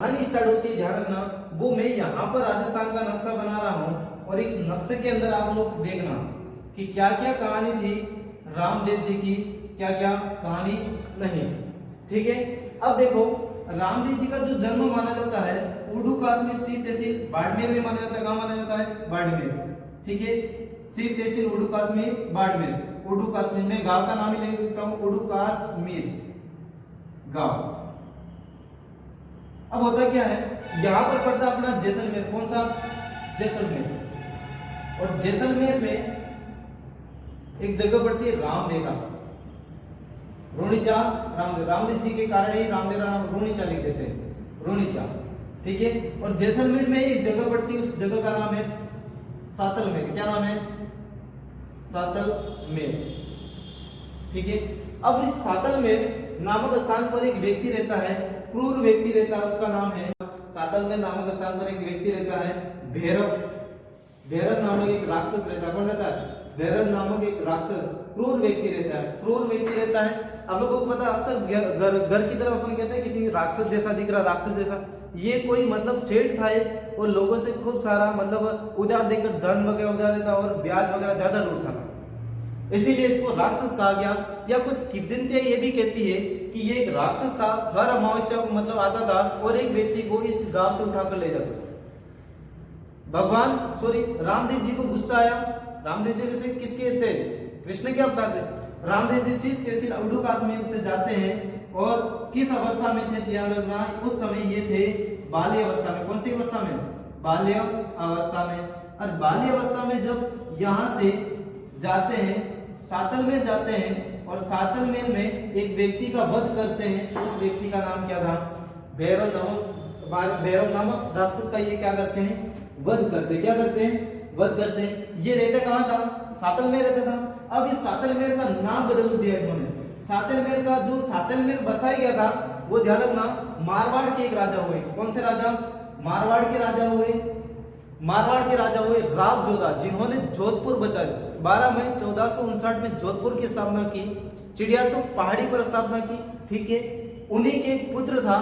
कहानी स्टार्ट होती है, ध्यान रखना। वो मैं यहाँ पर राजस्थान का नक्शा बना रहा हूँ और इस नक्शे के अंदर आप लोग देखना कि क्या क्या कहानी थी रामदेव जी की, क्या क्या कहानी नहीं थी। ठीक है, अब देखो रामदेव जी का जो जन्म माना जाता है उर्दू काश्मीर सी तहसील बाड़मेर में माना जाता है। कहाँ माना जाता है? बाड़मेर। ठीक है, सी तहसील उर्दू काश्मीर बाड़मेर। उर्दू कश्मीर में गांव का नाम ही लिख देता हूं, उर्दू कश्मीर गांव। अब होता क्या है, यहां पर पड़ता अपना जैसलमेर। कौन सा? जैसलमेर। और जैसलमेर में एक जगह पड़ती है रामदेवरा, रोनिचा। रामदेव जी के कारण ही रामदेवरा नाम रोनिचा लिख देते हैं, रोनिचा। ठीक है, और जैसलमेर में एक जगह पड़ती है, उस जगह का नाम है सातलमेर। क्या नाम है? सातलमेर। ठीक है, अब इस सातलमेर नामक स्थान पर एक व्यक्ति रहता है, क्रूर व्यक्ति रहता है, उसका नाम है सातलमेर नामक स्थान पर एक व्यक्ति रहता है भैरव। भैरव नामक एक राक्षस रहता है। कौन रहता है? भैरव नामक एक राक्षस, क्रूर व्यक्ति रहता है। क्रूर व्यक्ति रहता है, आप लोगों को पता अक्सर घर की तरफ अपन कहते हैं किसी राक्षस जैसा दिख रहा, राक्षस जैसा। ये कोई मतलब सेठ था और लोगों से खूब सारा मतलब उधार देकर धन वगैरह उधार देता और ब्याज वगैरह ज्यादा लूटता था, इसीलिए इसको राक्षस कहा गया। या कुछ किंवदंतियां ये भी कहती है कि ये एक राक्षस था, हर अमावस्या को मतलब आता था और एक व्यक्ति को इस गांव से उठाकर ले जाता था। रामदेव जी को गुस्सा आया। रामदेव जी से किसके थे? कृष्ण के अवतार थे। रामदेव जी तहसील उर्दू कश्मीर से जाते हैं और किस अवस्था में थे? ध्यान रखना, उस समय ये थे बाल्य अवस्था में। कौन सी अवस्था में? बाल्य अवस्था में। और बाल्य अवस्था में जब यहाँ से जाते हैं, सातलमेर जाते हैं और सातलमेर में एक व्यक्ति का वध करते हैं। उस व्यक्ति का नाम क्या था? भैरव नामक राक्षस का ये क्या करते हैं? वध करते। क्या करते हैं? वध करते हैं। ये रहता कहाँ था? सातलमेर रहता था। अब इस सातलमेर का नाम बदल दिया इन्होंने। सातलमेर का जो सातलमेर बसाया गया था वो ध्यान रखना मारवाड़ के एक राजा हुए। कौन से राजा? मारवाड़ के राजा हुए। मारवाड़ के राजा हुए राव जोधा, जिन्होंने जोधपुर बचाया। 12 मई 1459 में जोधपुर की स्थापना की, चिड़ियाटूक पहाड़ी पर स्थापना की। ठीक है, उन्हीं के एक पुत्र था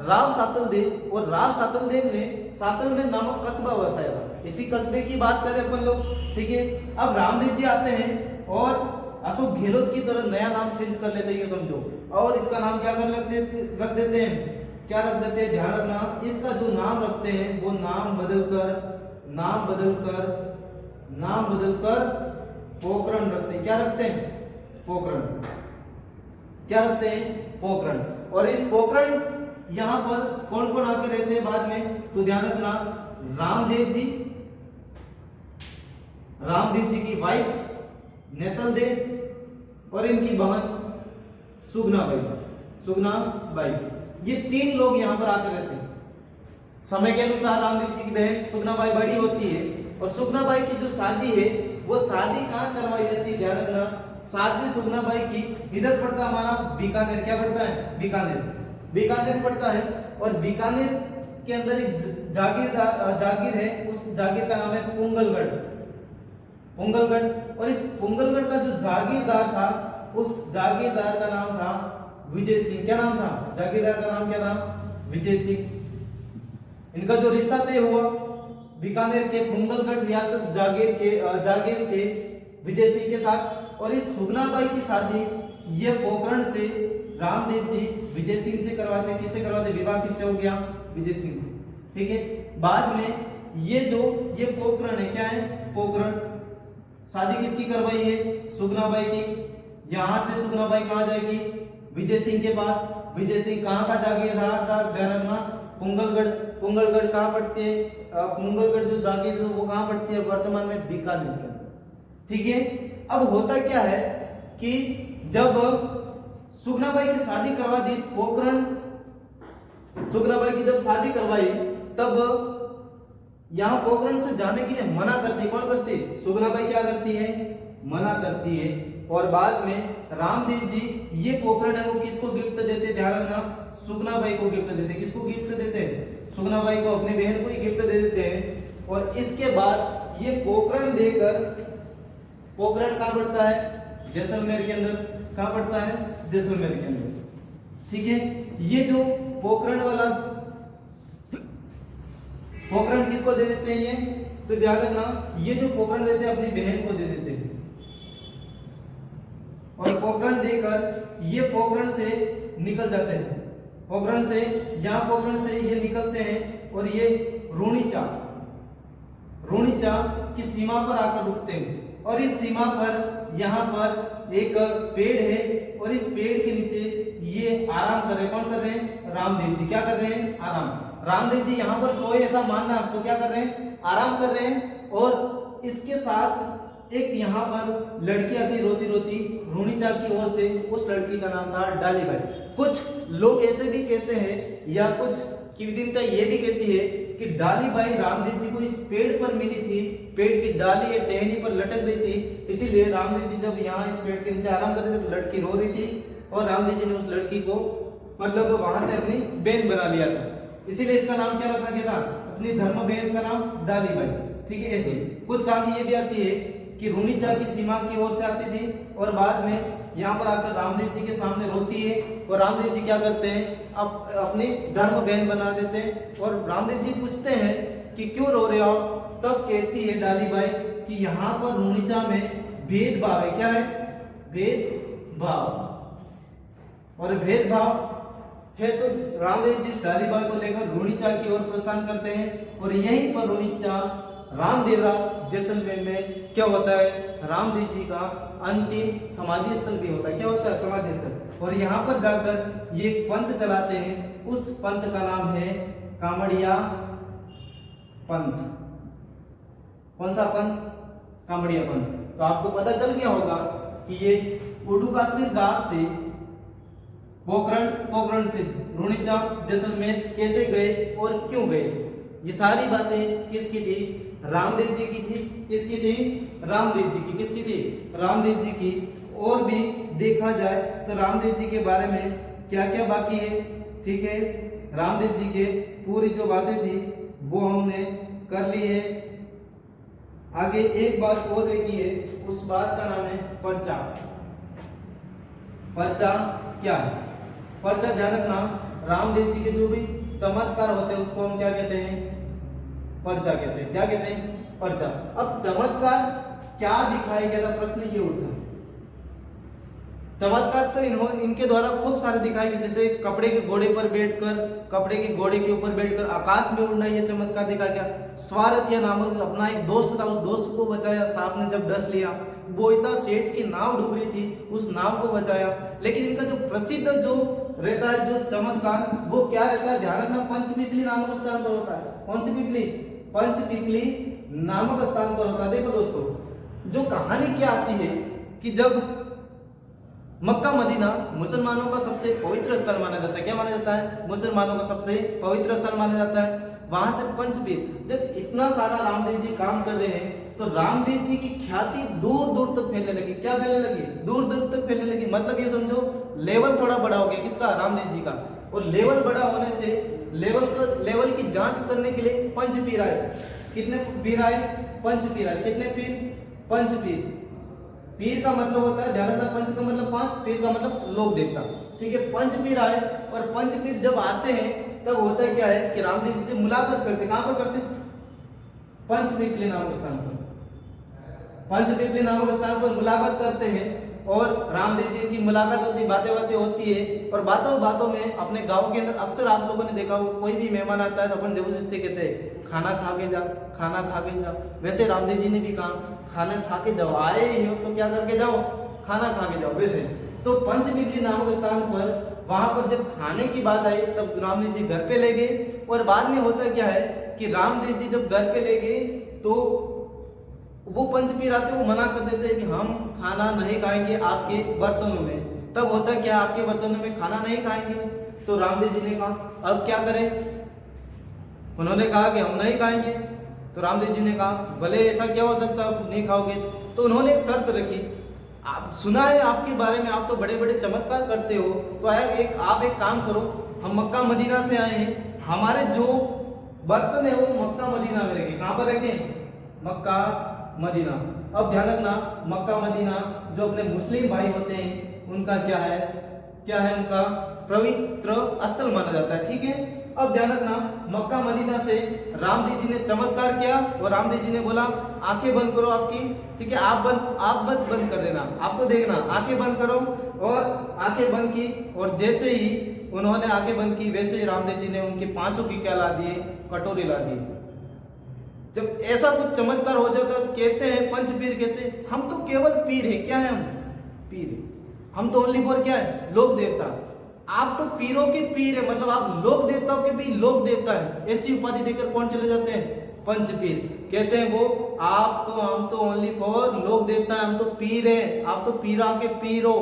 राव सातलदेव और राव सातलदेव ने सातलमेर नामक कस्बा बसाया था। इसी कस्बे की बात करें अपन लोग। ठीक है, अब रामदेव जी आते हैं और अशोक गहलोत की तरह नया नाम चेंज कर लेते हैं, ये समझो। और इसका नाम क्या कर रख देते हैं? क्या रख देते हैं? ध्यान रखना, इसका जो नाम रखते हैं वो नाम बदलकर पोखरण रखते हैं। क्या रखते हैं? पोखरण। क्या रखते हैं? पोखरण। और इस पोखरण यहाँ पर कौन कौन आके रहते हैं बाद में? तो ध्यान रखना, रामदेव जी की वाइफ नेतल देव और इनकी बहन सुगना बाई। ये 3 लोग यहाँ पर आकर रहते हैं। समय के अनुसार रामदेव जी की बहन सुगना बाई बड़ी होती है और सुगना बाई की जो शादी है वो शादी कहाँ करवाई जाती है? ध्यान रखना, शादी सुगना बाई की इधर पड़ता हमारा बीकानेर। क्या पड़ता है? बीकानेर पड़ता है। और बीकानेर के अंदर एक जागीर है, उस जागीर का नाम है पुंगलगढ़। और इस पुंगलगढ़ का जो जागीरदार था, उस जागीरदार का नाम था विजय सिंह। क्या नाम था? जागीरदार का नाम क्या था? विजय सिंह। इनका जो रिश्ता तय हुआ बीकानेर के पुंगलगढ़ रियासत जागीर के विजय सिंह के साथ। और इस सुगनाबाई की शादी ये पोखरण से रामदेव जी विजय सिंह से करवाते। किससे करवाते? विवाह किससे हो गया? विजय सिंह से। ठीक है, बाद में ये पोखरण है, क्या है? पोखरण। शादी किसकी करवाई है? सुगनाबाई की। यहां से सुगनाबाई कहां जाएगी? विजय सिंह के पास। विजय सिंह कहां का जागीरदार था? ध्यान रखना, पुंगलगढ़ कहां पड़ती है? पुंगलगढ़ जो जागीर है वो कहां पड़ती है? वर्तमान में बीकानेर के अंदर। ठीक है, अब होता क्या है कि जब सुगनाबाई की शादी करवा दी, पोखरण सुगनाबाई की जब शादी करवाई तब यहाँ पोखरण से जाने के लिए मना करती। कौन करती? सुगनाबाई क्या करती है? मना करती है। और बाद में रामदेव जी ये पोखरण है वो किसको गिफ्ट देते? ध्यान रखना, सुगनाबाई को गिफ्ट देते। किसको गिफ्ट देते हैं? सुगनाबाई को, अपनी बहन को ही गिफ्ट दे देते हैं। और इसके बाद ये पोखरण देकर, पोखरण कहां पड़ता है? जैसलमेर के अंदर। कहां पड़ता है? जैसलमेर के अंदर। ठीक है, ये जो पोखरण वाला पोकरण किसको दे देते हैं ये, तो ध्यान रखना ये जो पोकरण देते हैं अपनी बहन को दे देते हैं, और पोकरण देकर ये पोकरण से निकल जाते हैं, पोकरण से यहाँ पोकरण से ये निकलते हैं और ये रोणीचा की सीमा पर आकर रुकते हैं, और इस सीमा पर यहाँ पर एक पेड़ है और इस पेड़ के नीचे ये आराम कर रहे हैं। कौन कर रहे हैं, रामदेव जी क्या कर रहे हैं, आराम। रामदेव जी यहाँ पर सोए ऐसा मानना है, तो क्या कर रहे हैं, आराम कर रहे हैं। और इसके साथ एक यहाँ पर लड़की आती रोती रोती रूणीचा की ओर से, उस लड़की का नाम था डालीबाई। कुछ लोग ऐसे भी कहते हैं या कुछ किंवदंतियां ये भी कहती है कि डालीबाई रामदेव जी को इस पेड़ पर मिली थी, पेड़ की डाली या टहनी पर लटक रही थी, इसीलिए रामदेव जी जब यहाँ इस पेड़ के नीचे आराम कर रहे थे तो लड़की रो रही थी और रामदेव जी ने उस लड़की को मतलब वहां से अपनी बहन बना लिया था, इसीलिए इसका नाम क्या रखा गया था, अपनी धर्म बहन का नाम डालीबाई। ठीक है, ऐसे कुछ कहानी ये भी आती है कि रूणीचा की सीमा की ओर से आती थी और बाद में यहाँ पर आकर रामदेव जी के सामने रोती है, और रामदेव जी क्या करते हैं, अपनी धर्म बहन बना देते हैं। और रामदेव जी पूछते हैं कि क्यों रो रहे हो आप, तब कहती है डालीबाई कि यहाँ पर रूणीचा में भेदभाव है। क्या है, भेदभाव, और भेदभाव है। तो रामदेव जी डालीबाई को लेकर रूणीचा की ओर प्रस्थान करते हैं, और यहीं पर रूणीचा रामदेवरा जैसलमेर में क्या होता है, रामदेव जी का अंतिम समाधि स्थल भी होता है। क्या होता है, समाधि स्थल। और यहाँ पर जाकर ये पंथ चलाते हैं, उस पंथ का नाम है कामड़िया पंथ। कौन सा पंथ, कामड़िया पंथ। तो आपको पता चल गया होगा कि ये उर्दू कश्मीर गांव से पोखरण से रूणीचा जैसलमेर कैसे गए और क्यों गए, ये सारी बातें किसकी थी, रामदेव जी की थी। किसकी थी, रामदेव जी की। किसकी थी, रामदेव जी की। और भी देखा जाए तो रामदेव जी के बारे में क्या क्या बाकी है। ठीक है, रामदेव जी के पूरी जो बातें थी वो हमने कर ली है। आगे एक बात और देखी है, उस बात का नाम है पर्चा। पर्चा क्या है, पर्चा ध्यान रखना, रामदेव जी के जो भी चमत्कार होते हैं उसको हम क्या कहते हैं, पर्चा कहते हैं। क्या कहते हैं, पर्चा। अब चमत्कार क्या दिखाया गया था, प्रश्न ये उठता है। चमत्कार तो इनके द्वारा खूब सारे दिखाए गए, जैसे कपड़े के घोड़े पर बैठकर, कपड़े के घोड़े के ऊपर बैठकर आकाश में उड़ना, ये चमत्कार दिखाया गया। स्वारथिया नामक अपना एक दोस्त था, उस दोस्त को बचाया, सांप ने जब डस लिया। बोईता सेठ की नाव डूब रही थी, उस नाव को बचाया। लेकिन इनका जो प्रसिद्ध जो रहता है जो चमत्कार, वो क्या रहता है, ध्यान रखना, पंचपीपली नामक स्थान पर होता है। कौन सी पीपली, पंचपीपली नामक स्थान पर होता है। देखो दोस्तों, जो कहानी क्या आती है कि जब मक्का मदीना मुसलमानों का सबसे पवित्र स्थल माना जाता है। क्या माना जाता है, मुसलमानों का सबसे पवित्र स्थल माना जाता है। वहां से पंचपीठ, जब इतना सारा रामदेव जी काम कर रहे हैं तो रामदेव जी की ख्याति दूर दूर तक फैलने लगी। क्या फैलने लगी, दूर दूर तक फैलने लगी। मतलब ये समझो लेवल थोड़ा बड़ा हो गया, किसका, रामदेव जी का। और लेवल बड़ा होने से लेवल की जांच करने के लिए पंच पीर आए। कितने पीर आए, पंच पीर आए। कितने पीर, पंच पीर। पीर का मतलब होता है, ध्यान रखना, पंच का मतलब पांच, पीर का मतलब लोक देवता। ठीक है, पंच पीर आए, और पंच पीर जब आते हैं तब होता है क्या है कि रामदेव जी से मुलाकात करते। कहां पर करते, पंचपीपली नामक स्थान पर। पंचपीपली नामक स्थान पर मुलाकात करते हैं और रामदेव जी की मुलाकात होती है, बातें होती है। और बातों में अपने गांव के अंदर अक्सर आप लोगों ने देखा हो, कोई भी मेहमान आता है तो अपन जबरदस्ती कहते हैं खाना खा के जा, खाना खा के जा। वैसे रामदेव जी ने भी कहा खाना खा के जाओ, आए ही हो तो क्या करके जाओ, खाना खा के जाओ। वैसे तो पंचपीपली नामक स्थान पर वहां पर जब खाने की बात आई तब रामदेव जी घर पे ले गए। और बाद में होता क्या है कि रामदेव जी जब घर पे ले गए तो वो पंचपीर आते, वो मना कर देते हैं कि हम खाना नहीं खाएंगे आपके बर्तनों में। तब होता क्या, आपके बर्तनों में खाना नहीं खाएंगे। तो रामदेव जी ने कहा अब क्या करें, उन्होंने कहा कि हम नहीं खाएंगे। तो रामदेव जी ने कहा भले ऐसा क्या हो सकता है, आप नहीं खाओगे। तो उन्होंने एक शर्त रखी, आप सुना है आपके बारे में, आप तो बड़े बड़े चमत्कार करते हो, तो आप एक काम करो, हम मक्का मदीना से आए हैं, हमारे जो बर्तन है वो मक्का मदीना में रखें। कहाँ पर रखें, मक्का मदीना। अब ध्यान रखना, मक्का मदीना जो अपने मुस्लिम भाई होते हैं उनका क्या है, क्या है, उनका पवित्र स्थल माना जाता है। ठीक है, अब ध्यान रखना, मक्का मदीना से रामदेव जी ने चमत्कार किया और रामदेव जी ने बोला आंखें बंद करो आपकी। ठीक है, आप मत बंद कर देना, आपको देखना, आंखें बंद करो। और आंखें बंद की और जैसे ही उन्होंने आंखें बंद की वैसे ही रामदेव जी ने उनके पांचों की क्या ला दिए, कटोरे ला दिए। जब ऐसा कुछ चमत्कार हो जाता है तो कहते हैं पंचपीर, कहते हैं हम तो केवल पीर है। क्या है, हम पीर है, हम तो ओनली फॉर क्या है, लोक देवता। आप तो पीरों के पीर है, मतलब आप लोक देवताओं के भी लोक देवता है। ऐसी उपाधि देकर कौन चले जाते हैं, पंचपीर। कहते हैं वो हम तो ओनली फॉर लोक देवता है, हम तो पीर है, आप तो पीरा के पीर हो,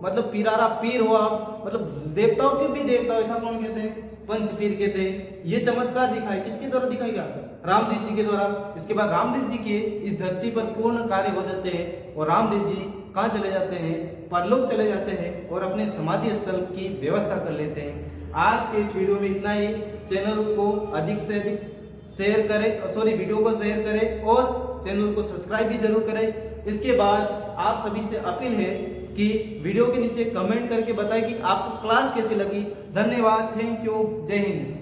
मतलब पीरारा पीर हो आप, मतलब देवताओं के भी देवता हो। ऐसा कौन कहते हैं, पंचपीर कहते हैं। ये चमत्कार दिखाए किसके द्वारा दिखाएगा, रामदेव जी के द्वारा। इसके बाद रामदेव जी के इस धरती पर पूर्ण कार्य हो जाते हैं और रामदेव जी कहाँ चले जाते हैं, परलोक चले जाते हैं और अपने समाधि स्थल की व्यवस्था कर लेते हैं। आज के इस वीडियो में इतना ही। चैनल को अधिक से अधिक शेयर करें, वीडियो को शेयर करें और चैनल को सब्सक्राइब भी जरूर करें। इसके बाद आप सभी से अपील है कि वीडियो के नीचे कमेंट करके बताएं कि आपको क्लास कैसी लगी। धन्यवाद, थैंक यू, जय हिंद।